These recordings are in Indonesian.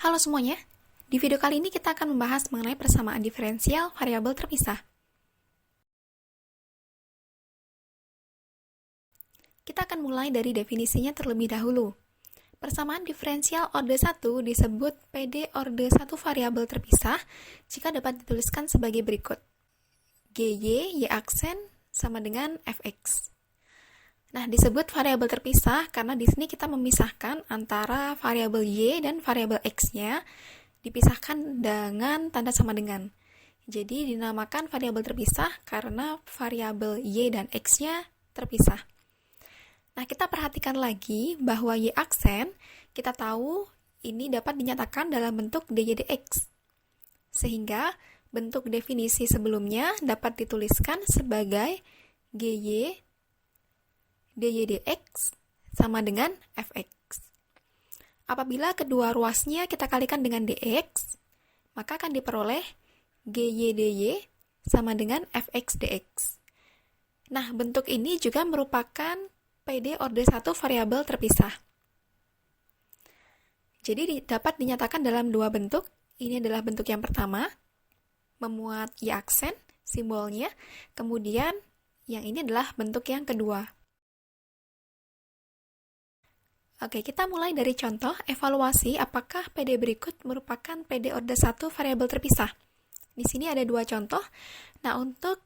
Halo semuanya, di video kali ini kita akan membahas mengenai persamaan diferensial variabel terpisah. Kita akan mulai dari definisinya terlebih dahulu. Persamaan diferensial orde 1 disebut PD orde 1 variabel terpisah jika dapat dituliskan sebagai berikut. GY, Y aksen, sama dengan Fx. Nah, disebut variabel terpisah karena di sini kita memisahkan antara variabel Y dan variabel X-nya, dipisahkan dengan tanda sama dengan. Jadi dinamakan variabel terpisah karena variabel Y dan X-nya terpisah. Nah, kita perhatikan lagi bahwa Y aksen, kita tahu ini dapat dinyatakan dalam bentuk dy dx. Sehingga bentuk definisi sebelumnya dapat dituliskan sebagai GY dy dx sama dengan fx. Apabila kedua ruasnya kita kalikan dengan dx, maka akan diperoleh gy dy sama dengan fx dx. Nah, bentuk ini juga merupakan PD orde 1 variabel terpisah. Jadi dapat dinyatakan dalam dua bentuk. Ini adalah bentuk yang pertama, memuat Y aksen, simbolnya. Kemudian yang ini adalah bentuk yang kedua. Oke, kita mulai dari contoh evaluasi apakah PD berikut merupakan PD orde 1 variabel terpisah. Di sini ada dua contoh. Nah, untuk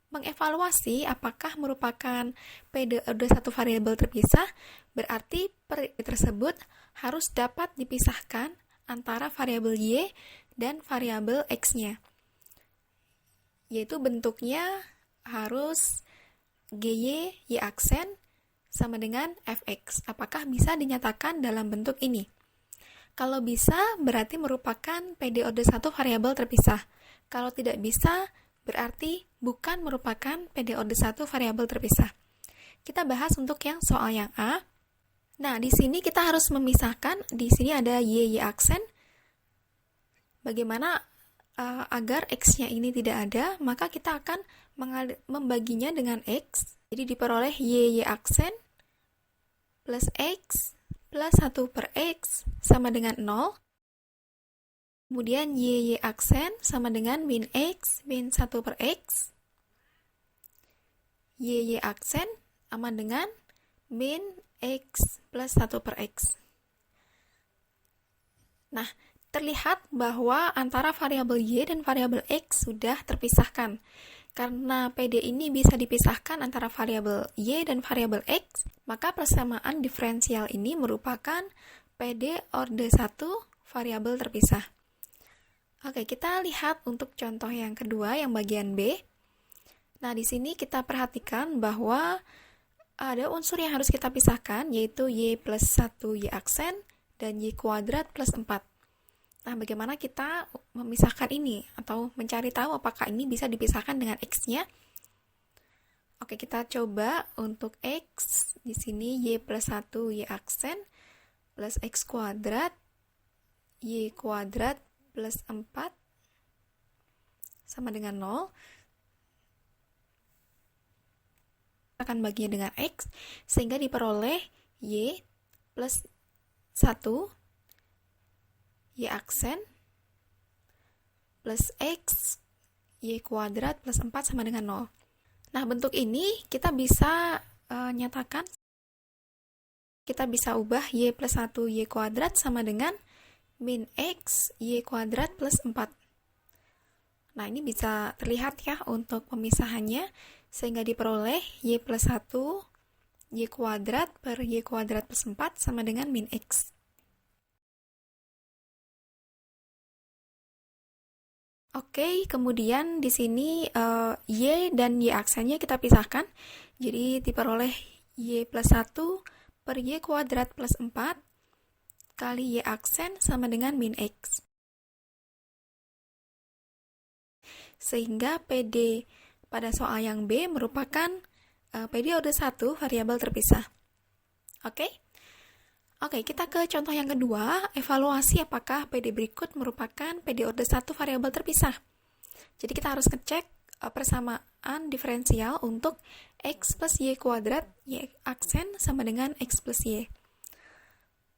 mengevaluasi apakah merupakan PD orde 1 variabel terpisah, berarti tersebut harus dapat dipisahkan antara variabel Y dan variabel X-nya. Yaitu bentuknya harus GY, Y aksen, sama dengan fx. Apakah bisa dinyatakan dalam bentuk ini? Kalau bisa, berarti merupakan PD orde 1 variabel terpisah. Kalau tidak bisa, berarti bukan merupakan PD orde 1 variabel terpisah. Kita bahas untuk yang soal yang A. Nah, di sini kita harus memisahkan, di sini ada y aksen. Bagaimana agar x-nya ini tidak ada, maka kita akan membaginya dengan x. Jadi diperoleh y aksen plus x plus 1 per x sama dengan 0. Kemudian y aksen sama dengan min x min 1 per x. Y aksen sama dengan min x plus 1 per x. Nah, terlihat bahwa antara variabel y dan variabel x sudah terpisahkan. Karena PD ini bisa dipisahkan antara variabel y dan variabel x, maka persamaan diferensial ini merupakan PD orde 1 variabel terpisah. Oke, kita lihat untuk contoh yang kedua, yang bagian B. Nah, di sini kita perhatikan bahwa ada unsur yang harus kita pisahkan, yaitu y plus 1 y aksen dan y kuadrat plus 4. Nah, bagaimana kita memisahkan ini atau mencari tahu apakah ini bisa dipisahkan dengan x-nya? Oke, kita coba untuk x. Di sini y plus 1 y aksen plus x kuadrat y kuadrat plus 4 sama dengan 0. Akan baginya dengan x sehingga diperoleh y plus 1 y aksen plus x y kuadrat plus 4 sama dengan 0. Nah, bentuk ini kita bisa nyatakan, kita bisa ubah y plus 1 y kuadrat sama dengan min x y kuadrat plus 4. Nah, ini bisa terlihat ya untuk pemisahannya, sehingga diperoleh y plus 1 y kuadrat per y kuadrat plus 4 sama dengan min x. Oke, kemudian di sini y dan y aksennya kita pisahkan. Jadi diperoleh y plus 1 per y kuadrat plus 4 kali y aksen sama dengan min x. Sehingga PD pada soal yang B merupakan PD orde 1 variabel terpisah. Oke? Oke, kita ke contoh yang kedua, evaluasi apakah PD berikut merupakan PD orde 1 variabel terpisah. Jadi kita harus ngecek persamaan diferensial untuk x plus y kuadrat y aksen sama dengan x plus y.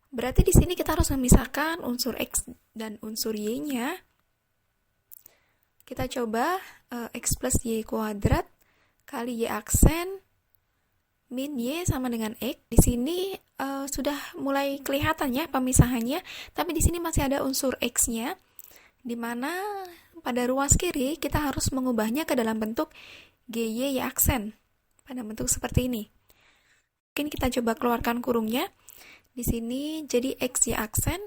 Berarti di sini kita harus memisahkan unsur X dan unsur Y-nya. Kita coba X plus Y kuadrat kali Y aksen min Y sama dengan X. Di sini sudah mulai kelihatan ya pemisahannya, tapi di sini masih ada unsur X-nya, di mana pada ruas kiri kita harus mengubahnya ke dalam bentuk GY Y aksen, pada bentuk seperti ini. Mungkin kita coba keluarkan kurungnya. Di sini jadi X Y aksen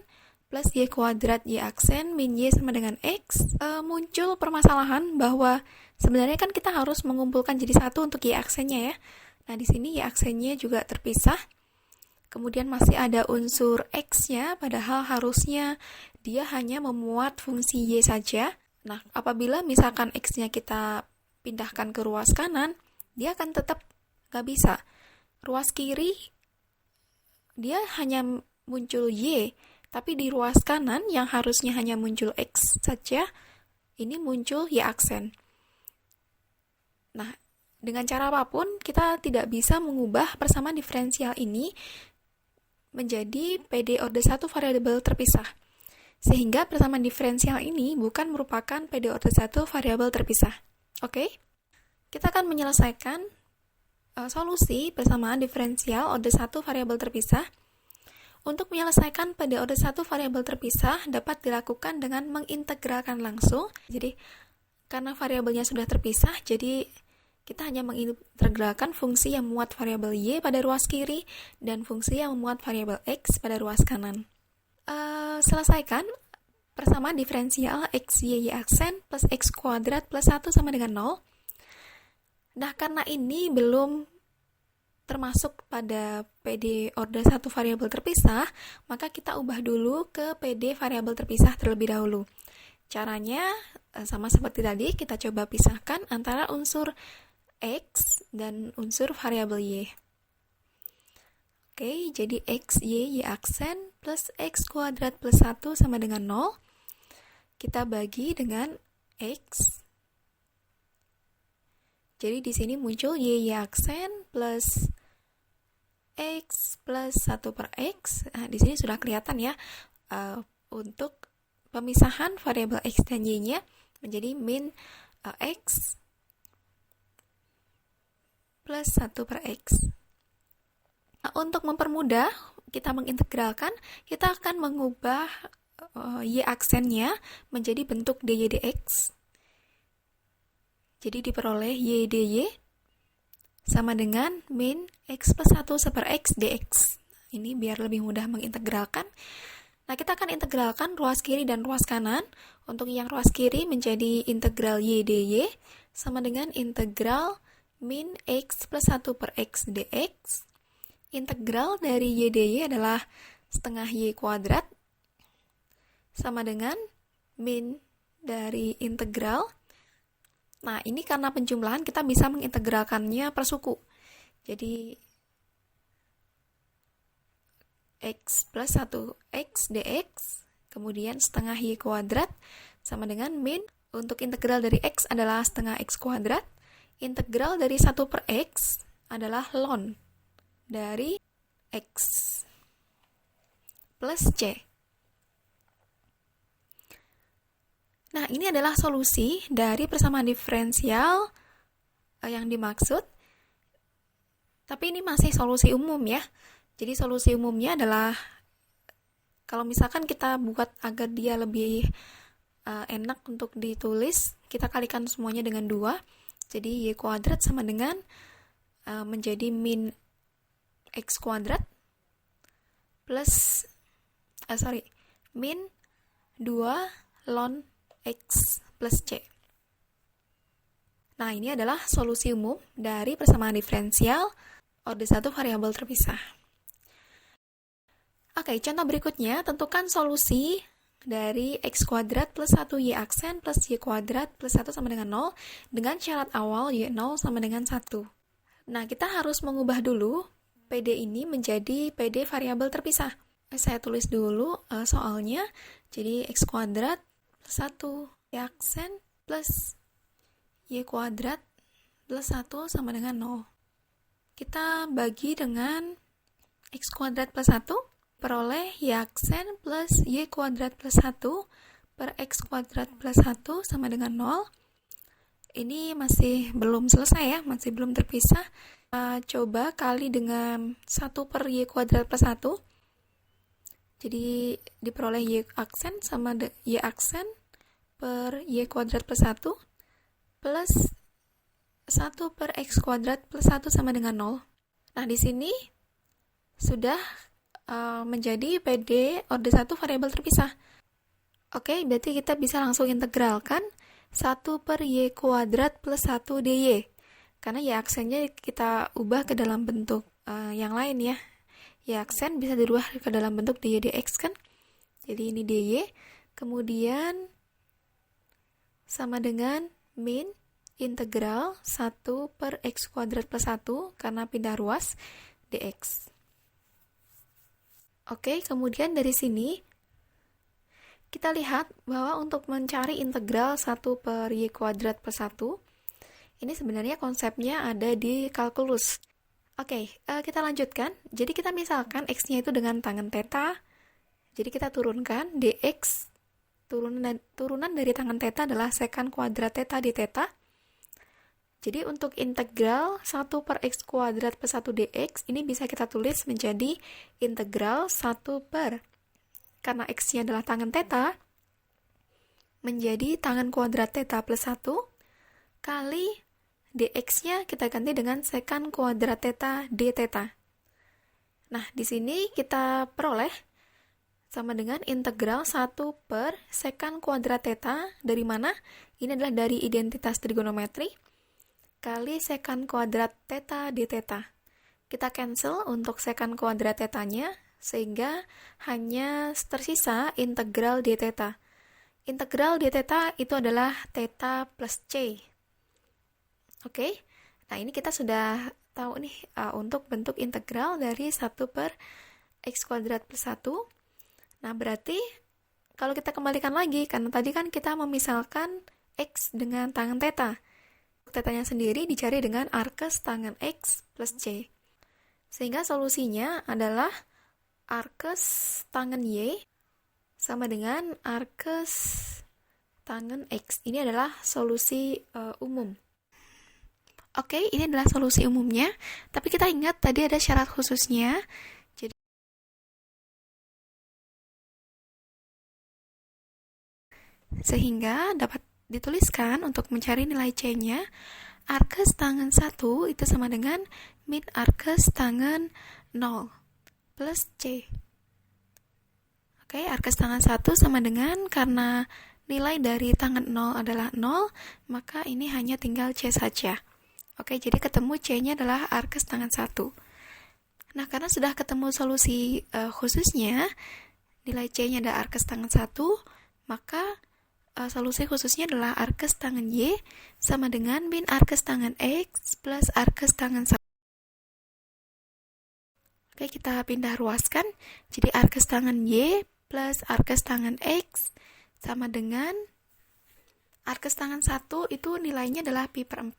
plus Y kuadrat Y aksen min Y sama dengan X. Muncul permasalahan bahwa sebenarnya kan kita harus mengumpulkan jadi satu untuk Y aksennya ya. Nah, di sini Y aksennya juga terpisah. Kemudian masih ada unsur X-nya, padahal harusnya dia hanya memuat fungsi Y saja. Nah, apabila misalkan X-nya kita pindahkan ke ruas kanan, dia akan tetap nggak bisa. Ruas kiri, dia hanya muncul Y, tapi di ruas kanan yang harusnya hanya muncul X saja, ini muncul Y aksen. Nah, dengan cara apapun, kita tidak bisa mengubah persamaan diferensial ini menjadi PD order 1 variabel terpisah. Sehingga persamaan diferensial ini bukan merupakan PD order 1 variabel terpisah. Oke? Kita akan menyelesaikan solusi persamaan diferensial order 1 variabel terpisah. Untuk menyelesaikan PD order 1 variabel terpisah dapat dilakukan dengan mengintegralkan langsung. Jadi, karena variabelnya sudah terpisah, jadi kita hanya mengintegralkan fungsi yang memuat variabel Y pada ruas kiri dan fungsi yang memuat variabel X pada ruas kanan. Selesaikan persamaan diferensial X, Y, Y aksen plus X kuadrat plus 1 sama dengan 0. Nah, karena ini belum termasuk pada PD order 1 variabel terpisah, maka kita ubah dulu ke PD variabel terpisah terlebih dahulu. Caranya sama seperti tadi, kita coba pisahkan antara unsur X dan unsur variabel Y. Oke, jadi X, Y, Y aksen plus X kuadrat plus 1 sama dengan 0. Kita bagi dengan X. Jadi di sini muncul Y, Y aksen plus X plus 1 per X. Nah, di sini sudah kelihatan ya, untuk pemisahan variabel X dan Y-nya menjadi min X plus 1 per X. Nah, untuk mempermudah kita mengintegralkan, kita akan mengubah Y aksennya menjadi bentuk dy dx. Jadi diperoleh Y dy sama dengan min X plus 1 per X dx. Ini biar lebih mudah mengintegralkan. Nah, kita akan integralkan ruas kiri dan ruas kanan. Untuk yang ruas kiri menjadi integral Y dy sama dengan integral min X plus 1 per X dx. Integral dari Y dy adalah setengah Y kuadrat sama dengan min dari integral. Nah, ini karena penjumlahan kita bisa mengintegralkannya per suku. Jadi, X plus 1 X dx, kemudian setengah Y kuadrat sama dengan min. Untuk integral dari X adalah setengah X kuadrat. Integral dari 1 per X adalah ln dari X plus C. Nah, ini adalah solusi dari persamaan diferensial yang dimaksud. Tapi ini masih solusi umum ya. Jadi solusi umumnya adalah, kalau misalkan kita buat agar dia lebih enak untuk ditulis, kita kalikan semuanya dengan 2. Jadi Y kuadrat sama dengan menjadi min X kuadrat plus min 2 ln X plus C. Nah, ini adalah solusi umum dari persamaan diferensial order 1 variabel terpisah. Oke, contoh berikutnya, tentukan solusi dari X kuadrat plus 1Y aksen plus Y kuadrat plus 1 sama dengan 0 dengan syarat awal Y0 sama dengan 1. Nah, kita harus mengubah dulu PD ini menjadi PD variabel terpisah. Saya tulis dulu soalnya. Jadi X kuadrat plus 1Y aksen plus Y kuadrat plus 1 sama dengan 0. Kita bagi dengan X kuadrat plus 1. diperoleh Y aksen plus Y kuadrat plus 1 per X kuadrat plus 1 sama dengan 0. Ini masih belum selesai ya, masih belum terpisah. Coba kali dengan 1 per Y kuadrat plus 1. Jadi diperoleh Y aksen sama Y aksen per Y kuadrat plus 1 plus 1 per X kuadrat plus 1 sama dengan 0. Nah, di sini sudah menjadi PD orde 1 variabel terpisah. Oke, berarti kita bisa langsung integralkan 1 per Y kuadrat plus 1 dy. Karena Y aksennya kita ubah ke dalam bentuk yang lain ya. Y aksen bisa dirubah ke dalam bentuk dy dx kan. Jadi ini dy. Kemudian sama dengan min integral 1 per X kuadrat plus 1 karena pindah ruas dx. Oke, kemudian dari sini kita lihat bahwa untuk mencari integral 1 per Y kuadrat plus 1, ini sebenarnya konsepnya ada di kalkulus. Oke, kita lanjutkan. Jadi kita misalkan X-nya itu dengan tangen theta. Jadi kita turunkan dx, turunan dari tangen theta adalah sekant kuadrat theta di theta. Jadi untuk integral 1 per X kuadrat plus 1 dx, ini bisa kita tulis menjadi integral 1 per, karena X-nya adalah tangen theta, menjadi tangen kuadrat theta plus 1, kali dx-nya kita ganti dengan sekant kuadrat theta d theta. Nah, di sini kita peroleh sama dengan integral 1 per sekant kuadrat theta, dari mana? Ini adalah dari identitas trigonometri, kali sekant kuadrat theta d theta. Kita cancel untuk sekant kuadrat theta-nya, sehingga hanya tersisa integral d theta. Integral d theta itu adalah theta plus c. Oke, nah ini kita sudah tahu nih untuk bentuk integral dari 1 per X kuadrat plus 1. Nah, berarti kalau kita kembalikan lagi, karena tadi kan kita memisalkan X dengan tangen theta. Tetanya sendiri dicari dengan arkes tangen X plus C. Sehingga solusinya adalah arkes tangen Y sama dengan arkes tangen X. Ini adalah solusi umum. Oke, ini adalah solusi umumnya. Tapi kita ingat tadi ada syarat khususnya. Jadi sehingga dapat dituliskan untuk mencari nilai C-nya, arkes tangen 1 itu sama dengan min arkes tangen 0 plus C. Oke, arkes tangen 1 sama dengan, karena nilai dari tangen 0 adalah 0, maka ini hanya tinggal C saja. Oke, jadi ketemu C-nya adalah arkes tangen 1. Nah, karena sudah ketemu solusi khususnya, nilai C-nya adalah arkes tangen 1, maka solusi khususnya adalah arkes tangen Y sama dengan min arkes tangen X plus arkes tangen 1. Oke, kita pindah ruaskan. Jadi arkes tangen Y plus arkes tangen X sama dengan arkes tangen 1 itu nilainya adalah pi per 4.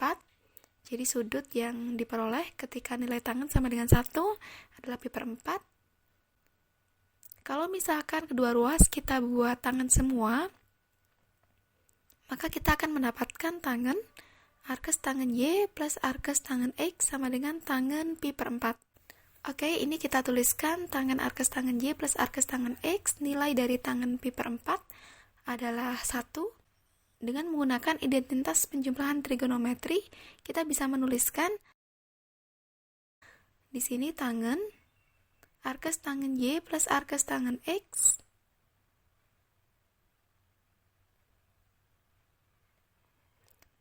Jadi sudut yang diperoleh ketika nilai tangen sama dengan 1 adalah pi per 4. Kalau misalkan kedua ruas kita buat tangen semua, maka kita akan mendapatkan tangen arkes tangen Y plus arkes tangen X sama dengan tangen pi per 4. Oke, ini kita tuliskan tangen arkes tangen Y plus arkes tangen X, nilai dari tangen pi per 4 adalah 1. Dengan menggunakan identitas penjumlahan trigonometri, kita bisa menuliskan di sini tangen arkes tangen Y plus arkes tangen X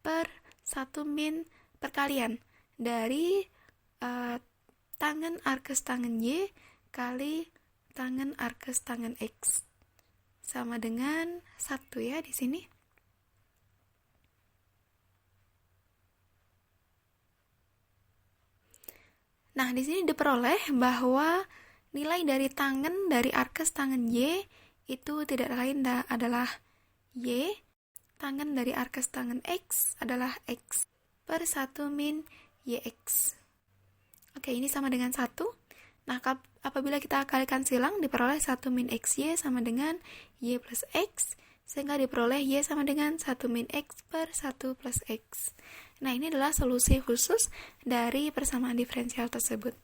per 1 min perkalian dari tangen arkes tangen Y kali tangen arkes tangen X sama dengan 1 ya di sini. Nah, di sini diperoleh bahwa nilai dari tangen dari arkes tangen Y itu tidak lain adalah Y, tangen dari arkes tangen X adalah X per 1 min YX. Oke, ini sama dengan 1. Nah, apabila kita kalikan silang, diperoleh 1 min XY sama dengan Y plus X, sehingga diperoleh Y sama dengan 1 min X per 1 plus X. Nah, ini adalah solusi khusus dari persamaan diferensial tersebut.